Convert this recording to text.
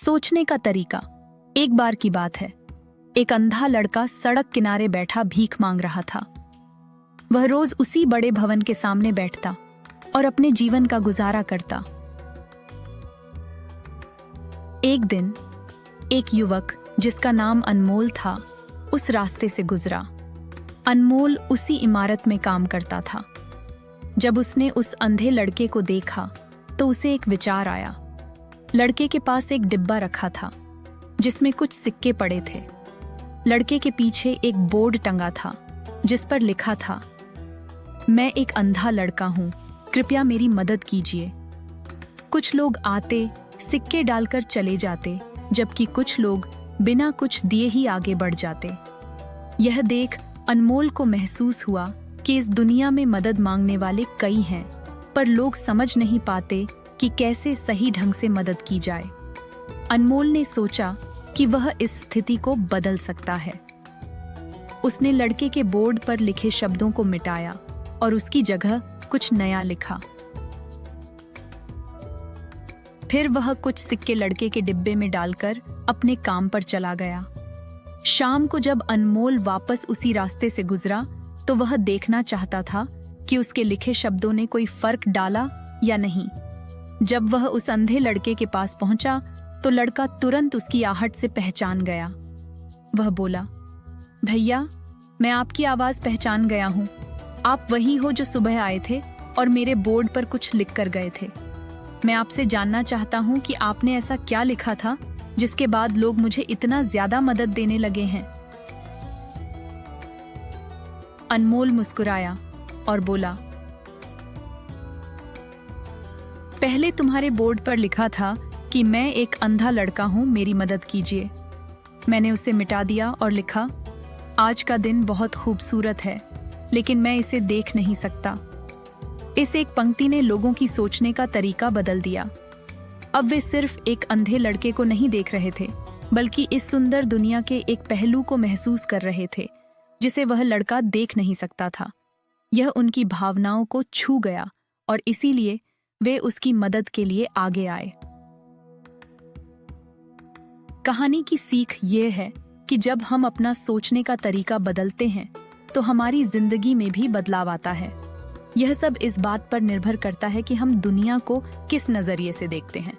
सोचने का तरीका। एक बार की बात है, एक अंधा लड़का सड़क किनारे बैठा भीख मांग रहा था। वह रोज उसी बड़े भवन के सामने बैठता और अपने जीवन का गुजारा करता। एक दिन एक युवक जिसका नाम अनमोल था उस रास्ते से गुजरा। अनमोल उसी इमारत में काम करता था। जब उसने उस अंधे लड़के को देखा तो उसे एक विचार आया। लड़के के पास एक डिब्बा रखा था जिसमें कुछ सिक्के पड़े थे। लड़के के पीछे एक बोर्ड टंगा था जिस पर लिखा था, मैं एक अंधा लड़का हूं, कृपया मेरी मदद कीजिए। कुछ लोग आते, सिक्के डालकर चले जाते, जबकि कुछ लोग बिना कुछ दिए ही आगे बढ़ जाते। यह देख अनमोल को महसूस हुआ कि इस दुनिया में मदद मांगने वाले कई हैं, पर लोग समझ नहीं पाते कि कैसे सही ढंग से मदद की जाए। अनमोल ने सोचा कि वह इस स्थिति को बदल सकता है। उसने लड़के के बोर्ड पर लिखे शब्दों को मिटाया और उसकी जगह कुछ नया लिखा। फिर वह कुछ सिक्के लड़के के डिब्बे में डालकर अपने काम पर चला गया। शाम को जब अनमोल वापस उसी रास्ते से गुजरा तो वह देखना चाहता था कि उसके लिखे शब्दों ने कोई फर्क डाला या नहीं। जब वह उस अंधे लड़के के पास पहुंचा तो लड़का तुरंत उसकी आहट से पहचान गया। वह बोला, भैया, मैं आपकी आवाज पहचान गया हूं। आप वही हो जो सुबह आए थे और मेरे बोर्ड पर कुछ लिख कर गए थे। मैं आपसे जानना चाहता हूं कि आपने ऐसा क्या लिखा था जिसके बाद लोग मुझे इतना ज्यादा मदद देने लगे हैं। अनमोल मुस्कुराया और बोला, पहले तुम्हारे बोर्ड पर लिखा था कि मैं एक अंधा लड़का हूं, मेरी मदद कीजिए। मैंने उसे मिटा दिया और लिखा, आज का दिन बहुत खूबसूरत है, लेकिन मैं इसे देख नहीं सकता। इस एक पंक्ति ने लोगों की सोचने का तरीका बदल दिया। अब वे सिर्फ एक अंधे लड़के को नहीं देख रहे थे, बल्कि इस सुंदर दुनिया के एक पहलू को महसूस कर रहे थे जिसे वह लड़का देख नहीं सकता था। यह उनकी भावनाओं को छू गया और इसीलिए वे उसकी मदद के लिए आगे आए। कहानी की सीख ये है कि जब हम अपना सोचने का तरीका बदलते हैं तो हमारी जिंदगी में भी बदलाव आता है। यह सब इस बात पर निर्भर करता है कि हम दुनिया को किस नजरिए से देखते हैं।